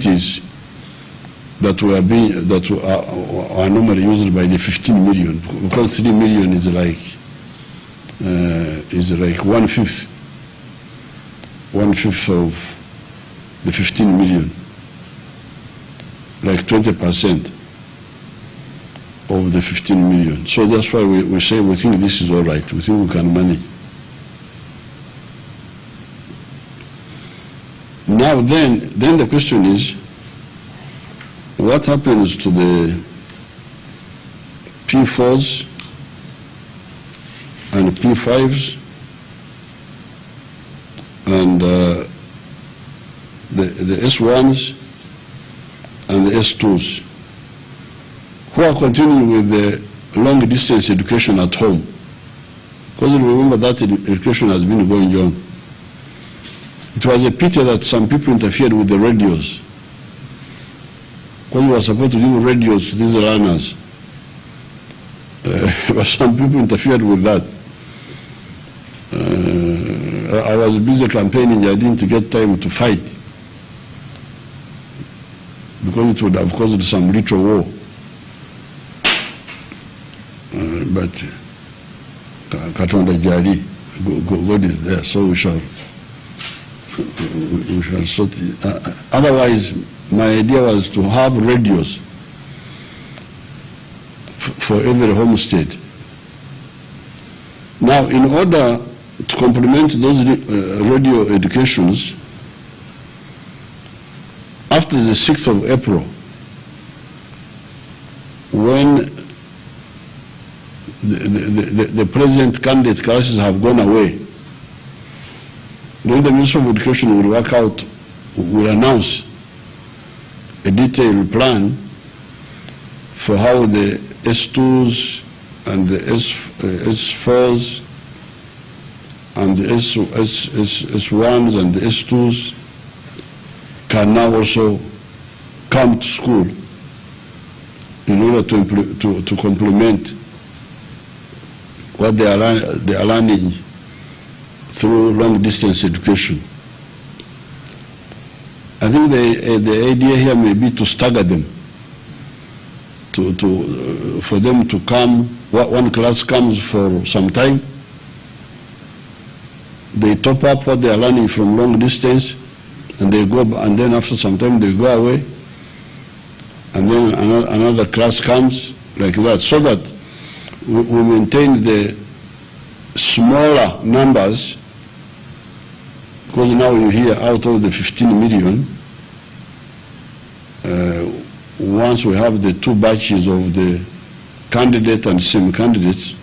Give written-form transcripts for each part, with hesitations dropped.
cities that are normally used by the 15 million, because 3 million is like one-fifth of the 15 million, like 20% of the 15 million. So that's why we say we think this is all right. We think we can manage. Now then the question is, what happens to the P4s and P5s and the S1s and the S2s, who are continuing with the long distance education at home? Because remember that education has been going on. It was a pity that some people interfered with the radios. Because we were supposed to give radios to these learners. But some people interfered with that. I was busy campaigning, I didn't get time to fight. Because it would have caused some little war. But Katonda Jari, God is there, so we shall sort it. Otherwise, my idea was to have radios for every homestead. Now, in order to complement those radio educations, after the 6th of April, when the present candidate classes have gone away, then the Ministry of Education will work out, will announce a detailed plan for how the S2s and the S4s and the S1s and the S2s can now also come to school in order to complement what they are learning through long-distance education. I think the idea here may be to stagger them, for them to come. One class comes for some time, they top up what they are learning from long distance, and they go, and then after some time they go away, and then another class comes like that, so that we maintain the smaller numbers. Because now you hear out of the 15 million, once we have the two batches of the candidate and semi-candidates,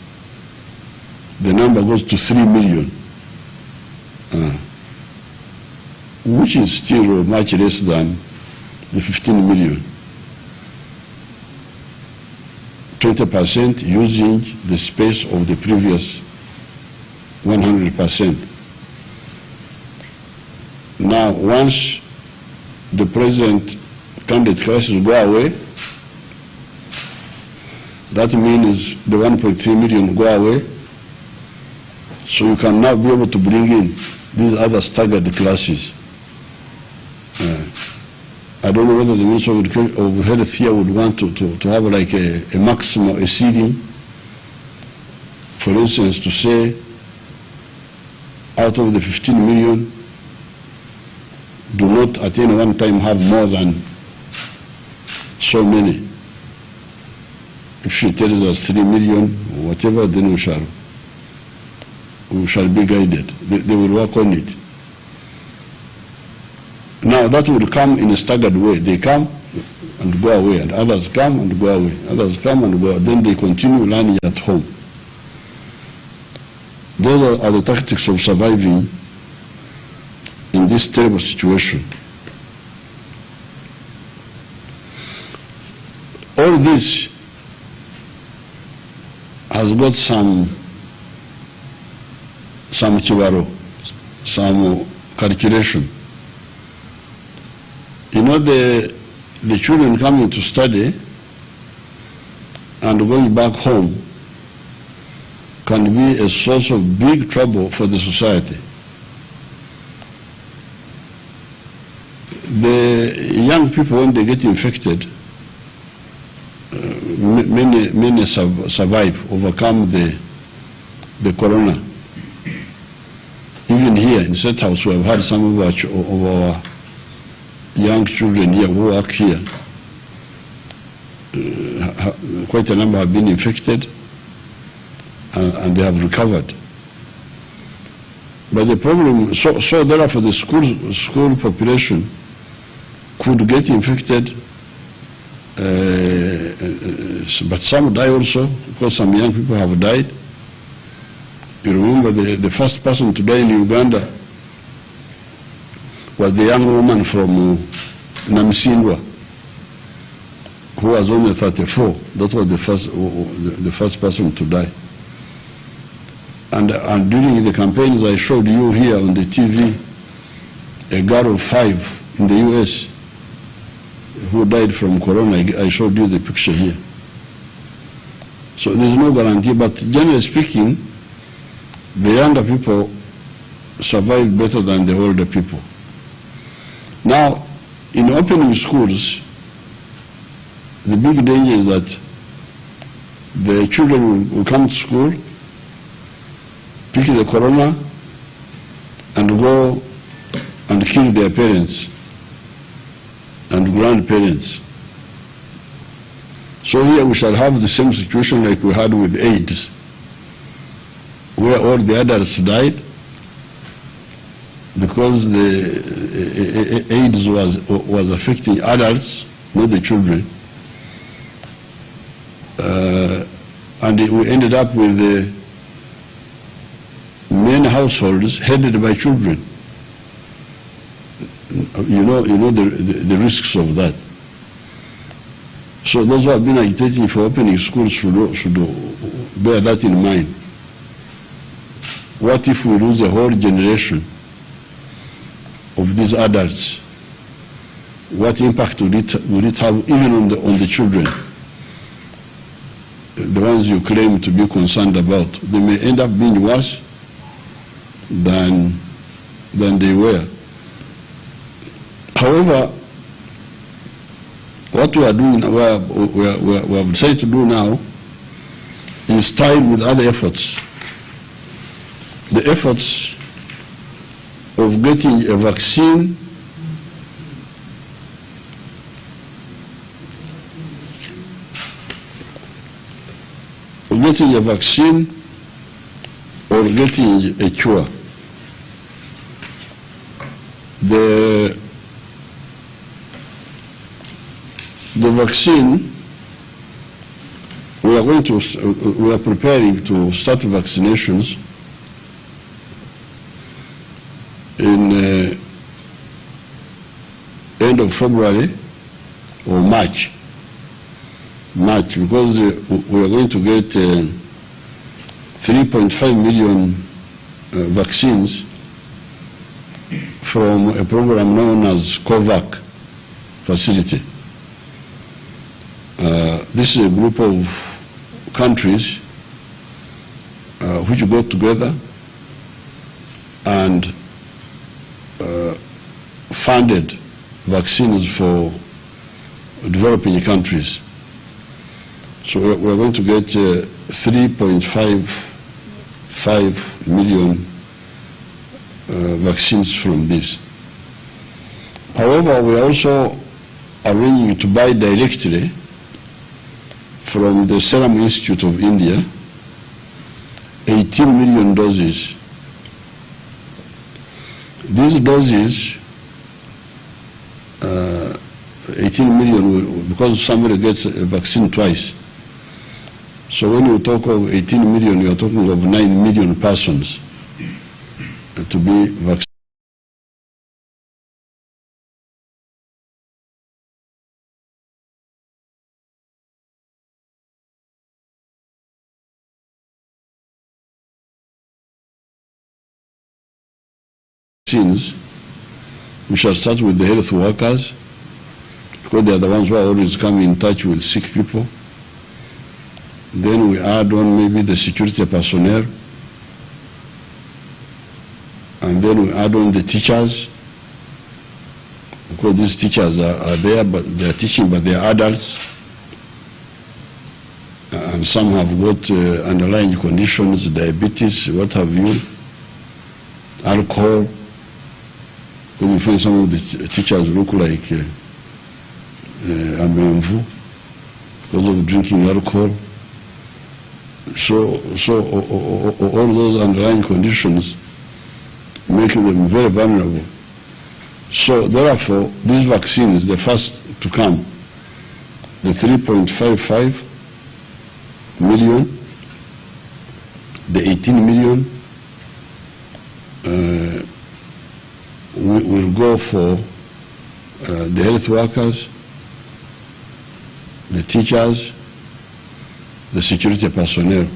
the number goes to 3 million, which is still much less than the 15 million. 20% using the space of the previous 100%. Now, once the present candidate classes go away, that means the 1.3 million go away, so you can now be able to bring in these other staggered classes. I don't know whether the Minister of Health here would want to have like a maximum, a ceiling, for instance, to say out of the 15 million, do not at any one time have more than so many. If she tells us 3 million or whatever, then we shall be guided. They will work on it. Now that will come in a staggered way. They come and go away, and others come and go away. Others come and go away. Then they continue learning at home. Those are the tactics of surviving in this terrible situation. All this has got some chibaro, some calculation. You know, the children coming to study and going back home can be a source of big trouble for the society. The young young people, when they get infected, many survive, overcome the corona. Even here in State House, we have had some of our young children here who work here. Quite a number have been infected, and they have recovered. But the problem, so therefore the school population could get infected, but some die also, because some young people have died. You remember the first person to die in Uganda was the young woman from Namisindwa, who was only 34. That was the first person to die. And during the campaigns I showed you here on the TV, a girl of 5 in the US who died from corona. I showed you the picture here. So there's no guarantee, but generally speaking, the younger people survive better than the older people. Now, in opening schools, the big danger is that the children will come to school, pick the corona, and go and kill their parents and grandparents. So here we shall have the same situation like we had with AIDS, where all the adults died because the AIDS was affecting adults, not the children. And we ended up with many households headed by children. You know the risks of that. So those who have been agitating for opening schools should bear that in mind. What if we lose a whole generation of these adults? What impact would it have even on the children, the ones you claim to be concerned about? They may end up being worse than they were. However, what we are doing, we have decided to do now, is tied with other efforts. The efforts of getting a vaccine or getting a cure. The vaccine, we are preparing to start vaccinations in end of February or March, because we are going to get 3.5 million vaccines from a program known as COVAX facility. This is a group of countries which got together and funded vaccines for developing countries. So we're going to get 3.55 million vaccines from this. However, we are also arranging to buy directly from the Serum Institute of India 18 million doses. These doses, 18 million, because somebody gets a vaccine twice. So when you talk of 18 million, you are talking of 9 million persons to be vaccinated. We shall start with the health workers, because they are the ones who are always coming in touch with sick people. Then we add on maybe the security personnel, and then we add on the teachers, because these teachers are there, but they are teaching, but they are adults. And some have got underlying conditions, diabetes, what have you, alcohol. When you find some of the teachers look like amenvu because of drinking alcohol. So all those underlying conditions make them very vulnerable. So therefore, these vaccines, the first to come, the 3.55 million, the 18 million, will go for the health workers, the teachers, the security personnel,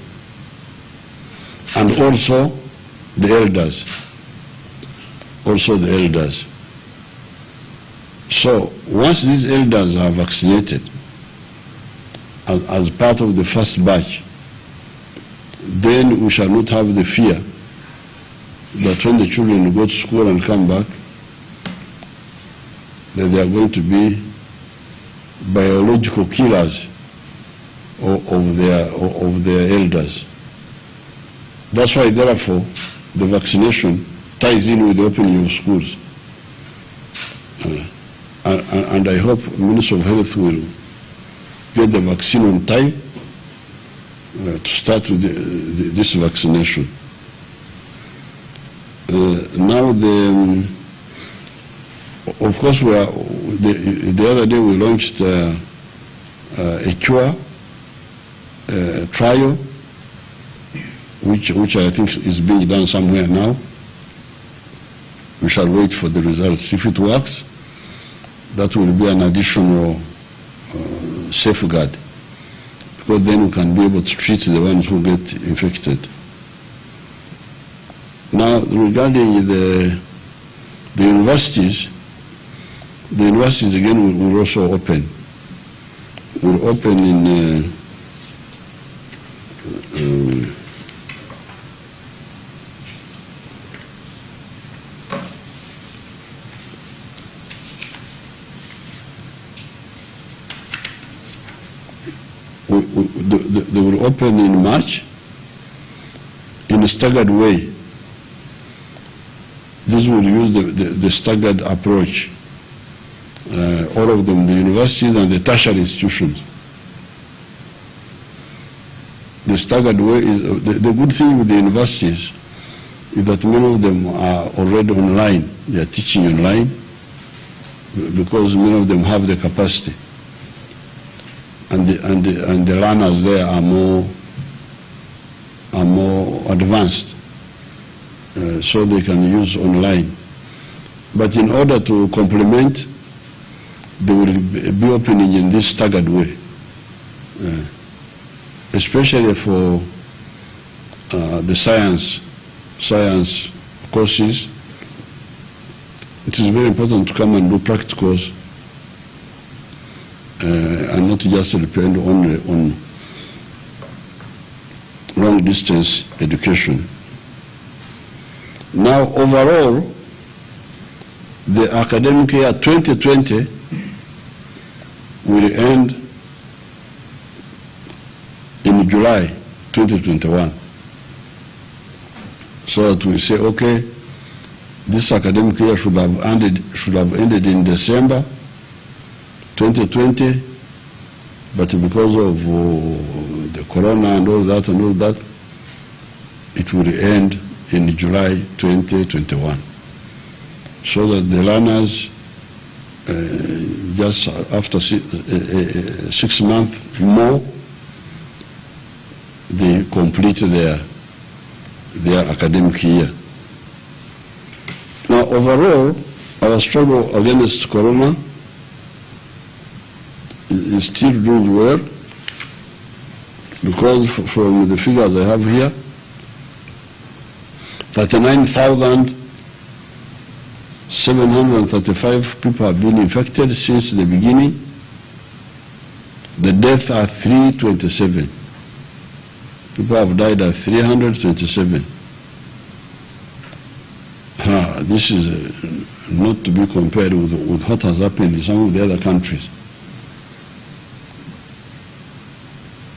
and also the elders. Also the elders. So once these elders are vaccinated, as part of the first batch, then we shall not have the fear that when the children go to school and come back, that they are going to be biological killers of their elders. That's why, therefore, the vaccination ties in with the opening of schools. And I hope the Minister of Health will get the vaccine on time to start with this vaccination. Now, of course, the other day we launched a cure trial, which I think is being done somewhere now. We shall wait for the results. If it works, that will be an additional safeguard, because then we can be able to treat the ones who get infected. Now, regarding the universities again will also open. Will open in they will open in March in a staggered way. This will use the staggered approach. All of them, the universities and the tertiary institutions. The staggered way is, the good thing with the universities is that many of them are already online. They are teaching online because many of them have the capacity. And the learners there are more advanced, so they can use online. But in order to complement, they will be opening in this staggered way, especially for the science courses. It is very important to come and do practicals and not just depend only on long distance education. Now, overall, the academic year 2020 will end in July 2021. So that we say, okay, this academic year should have ended in December 2020, but because of the corona and all that, it will end in July 2021. So that the learners, just after 6 months more, they complete their academic year. Now, overall, our struggle against corona is still doing well, because from the figures I have here, 39,735 people have been infected since the beginning. The deaths are 327. People have died at 327. This is not to be compared with what has happened in some of the other countries.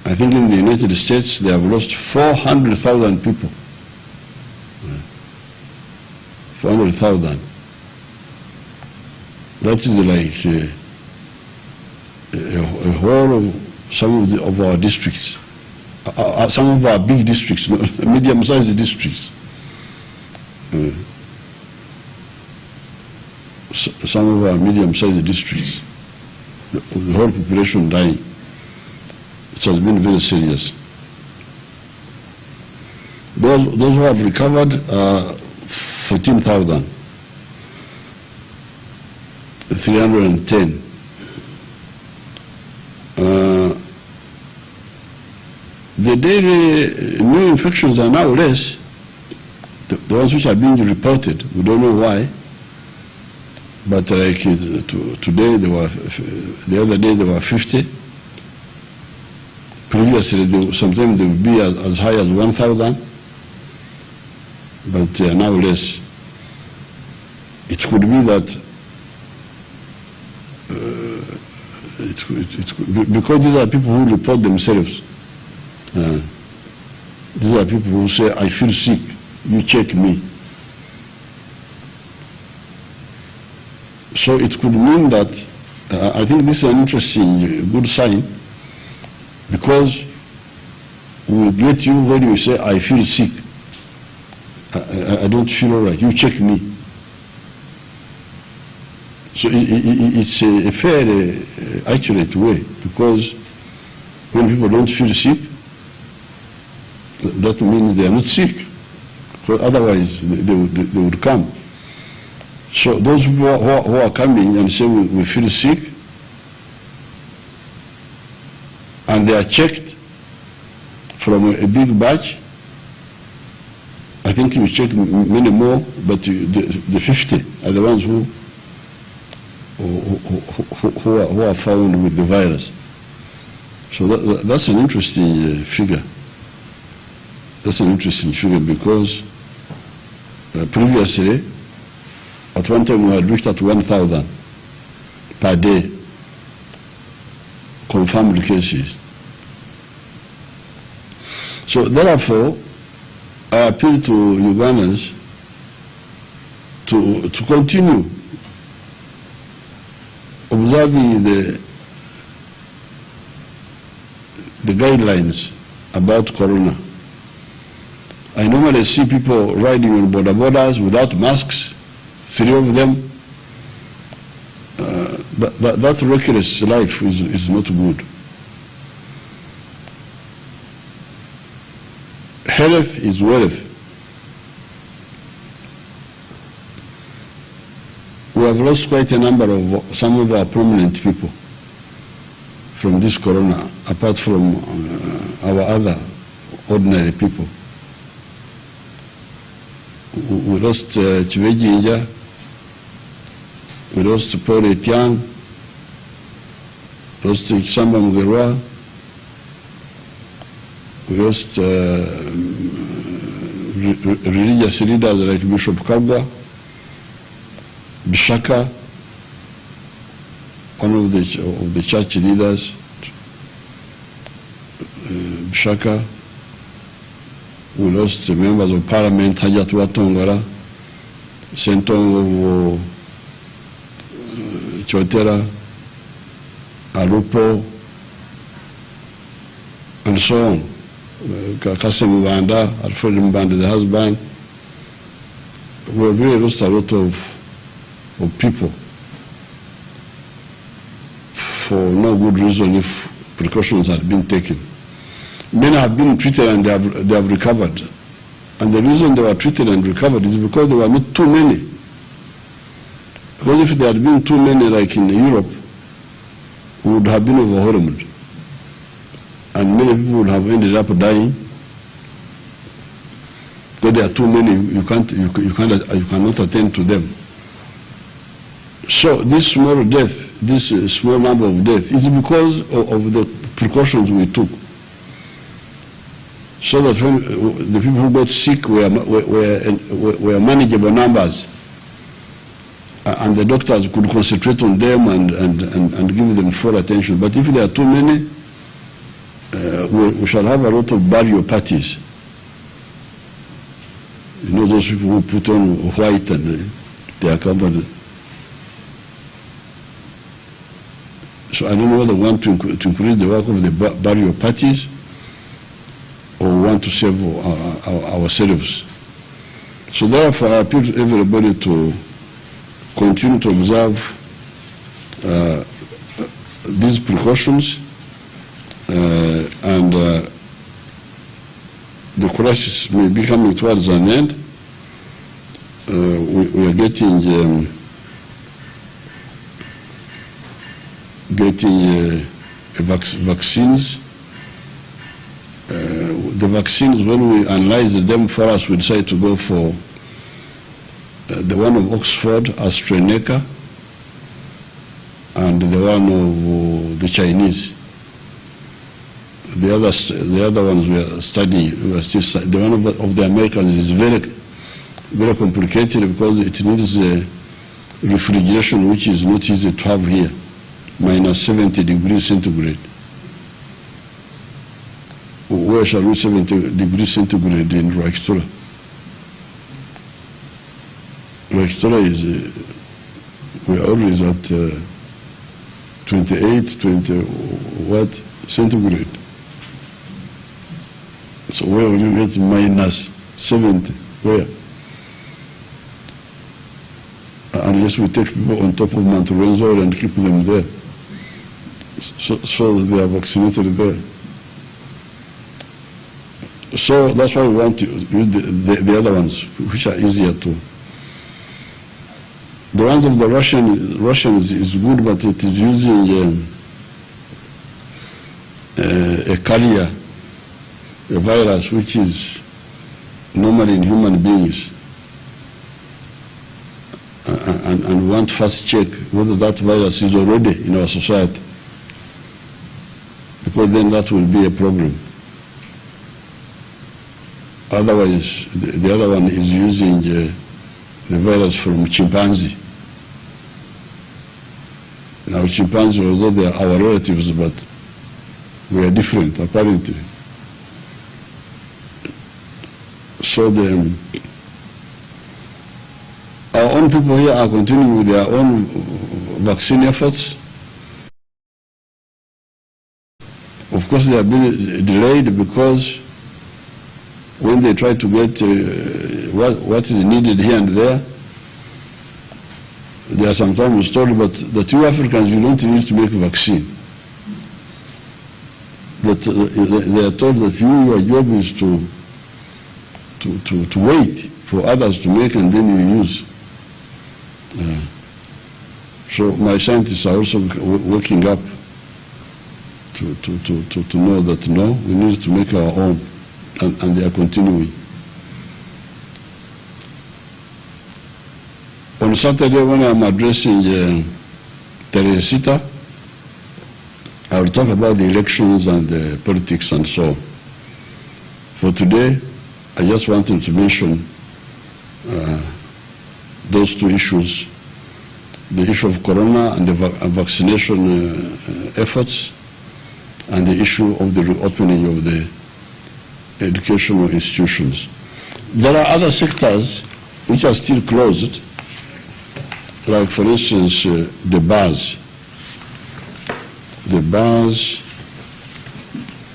I think in the United States they have lost 400,000 people. 400,000. That is like a whole of some of our districts, some of our big districts, medium-sized districts. Some of our medium-sized districts, the whole population dying. It has been very serious. Those who have recovered are 14,310. The daily new infections are now less. The ones which are being reported, we don't know why. But like today, the other day there were 50. Previously, sometimes they would be as high as 1,000, but they are now less. It could be that because these are people who report themselves. These are people who say, I feel sick, you check me. So it could mean that, I think this is an interesting, good sign, because we get you when you say, I feel sick. I don't feel all right, you check me. So it's a fairly accurate way, because when people don't feel sick, that means they are not sick. So otherwise, they would come. So those who are coming and say we feel sick, and they are checked from a big batch, I think you check many more, but the 50 are the ones who are found with the virus. So that's an interesting figure. That's an interesting figure because previously, at one time we had reached at 1,000 per day confirmed cases. So therefore, I appeal to Ugandans to continue observing the guidelines about corona. I normally see people riding on borders without masks, 3 of them. That reckless life is not good. Health is wealth. We have lost quite a number of some of our prominent people from this corona, apart from our other ordinary people. We lost Chivejinja, we lost Paul Etienne, lost Kisamba Mugerwa, we lost religious leaders like Bishop Kabwa, Bishaka, one of the church leaders, Bishaka. We lost members of parliament, Hajatu Watongara, Sentong of Chotera, Alupo, and so on. Kasim Mbanda, Alfred Mbanda, the husband. We have really lost a lot of people for no good reason if precautions had been taken. Many have been treated and they have recovered. And the reason they were treated and recovered is because there were not too many. Because if there had been too many, like in Europe, we would have been overwhelmed. And many people would have ended up dying. Because there are too many, you cannot attend to them. So this small death, this small number of deaths, is because of the precautions we took. So that when the people who got sick were manageable numbers. and the doctors could concentrate on them and give them full attention. But if there are too many, we shall have a lot of burial parties. You know, those people who put on white and they are covered. So I don't know whether we want to increase the work of the burial parties or want to save ourselves. So therefore, I appeal to everybody to continue to observe these precautions, and the crisis may be coming towards an end. We are getting vaccines. The vaccines, when we analyze them for us, we decide to go for the one of Oxford, AstraZeneca, and the one of the Chinese. The other ones we are studying. We are still the one of the Americans is very complicated because it needs refrigeration, which is not easy to have here, minus 70 degrees centigrade. Where shall we 70 degrees centigrade in Roixtura? Roixtura is, we are always at 28, 20 what centigrade. So where will you get minus 70? Where? Unless we take people on top of Mount Lorenzo and keep them there, so that they are vaccinated there. So that's why we want to use the other ones, which are easier to. The ones of the Russians is good, but it is using a carrier, a virus, which is normal in human beings. And we want to first check whether that virus is already in our society, because then that will be a problem. Otherwise, the other one is using the virus from chimpanzee. Now, chimpanzee, although they are our relatives, but we are different, apparently. So our own people here are continuing with their own vaccine efforts. Of course, they are being delayed because when they try to get what is needed here and there, they are sometimes told, but that you Africans, you don't need to make a vaccine. That they are told that your job is to wait for others to make and then you use. So my scientists are also waking up to know that no, we need to make our own, and they are continuing. On Saturday, when I'm addressing Teresita, I will talk about the elections and the politics and so on. For today, I just wanted to mention those two issues, the issue of corona and the vaccination efforts, and the issue of the reopening of the educational institutions. There are other sectors which are still closed, like, for instance, the bars. The bars,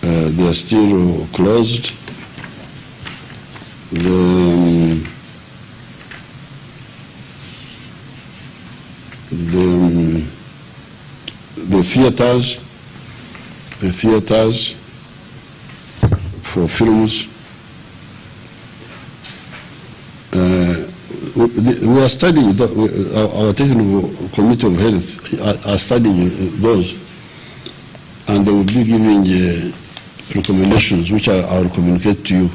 they are still closed. The theaters for films. We are studying, our technical committee of health are studying those, and they will be giving recommendations, which I will communicate to you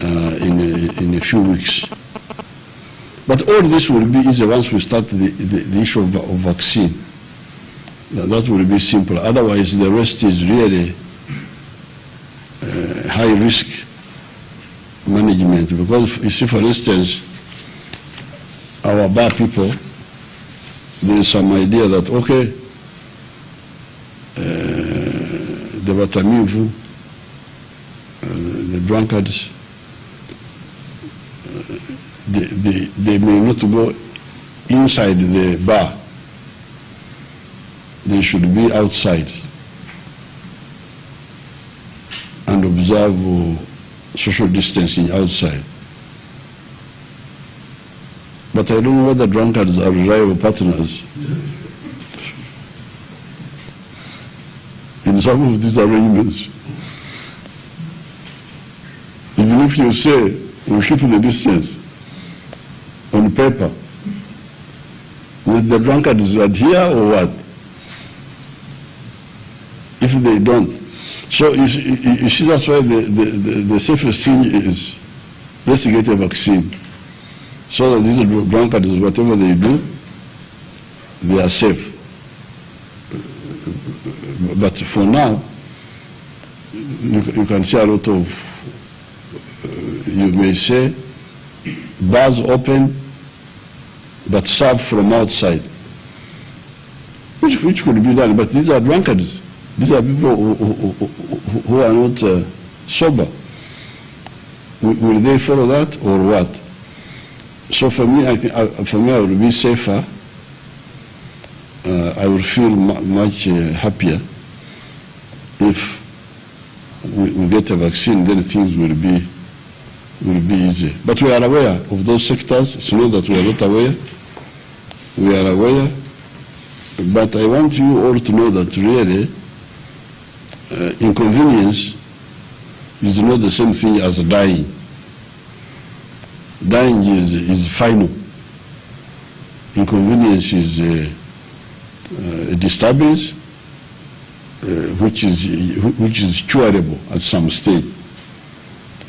in a few weeks. But all this will be easy once we start the issue of vaccine. That will be simple. Otherwise, the rest is really high risk management. Because you see, for instance, our bar people, there is some idea that, okay, the Batamivu, the drunkards, they may not go inside the bar. They should be outside and observe social distancing outside. But I don't know whether drunkards are reliable partners in some of these arrangements. Even if you say, we keep the distance on paper, will the drunkards adhere or what? If they don't. So you see that's why the safest thing is, let's get a vaccine. So that these drunkards, whatever they do, they are safe. But for now, you can see a lot of, you may say, bars open, but serve from outside, which could be done. But these are drunkards. These are people who are not sober. Will they follow that or what? So for me, I think I would be safer. I would feel much happier if we get a vaccine. Then things will be easy. But we are aware of those sectors. It's not that we are not aware. We are aware. But I want you all to know that really inconvenience is not the same thing as dying. Dying is final. Inconvenience is a disturbance which is curable at some stage.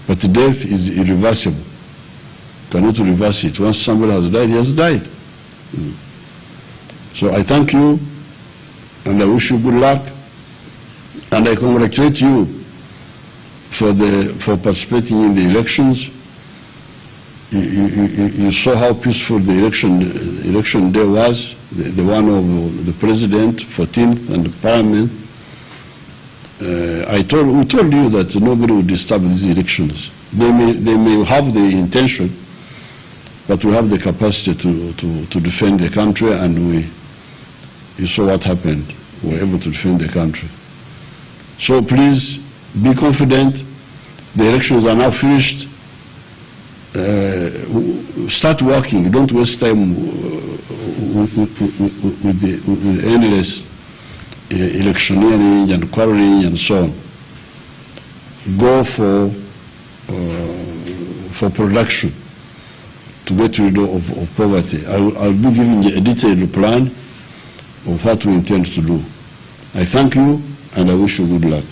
But death is irreversible. You cannot reverse it. Once somebody has died, he has died. So I thank you, and I wish you good luck, and I congratulate you for participating in the elections. You saw how peaceful the election day was, the one of the president, 14th, and the parliament. We told you that nobody would disturb these elections. They may have the intention, but we have the capacity to defend the country, and you saw what happened. We were able to defend the country. So please be confident. The elections are now finished. Start working. Don't waste time with the endless electioneering and quarreling and so on. Go for production to get rid of poverty. I'll be giving you a detailed plan of what we intend to do. I thank you, and I wish you good luck.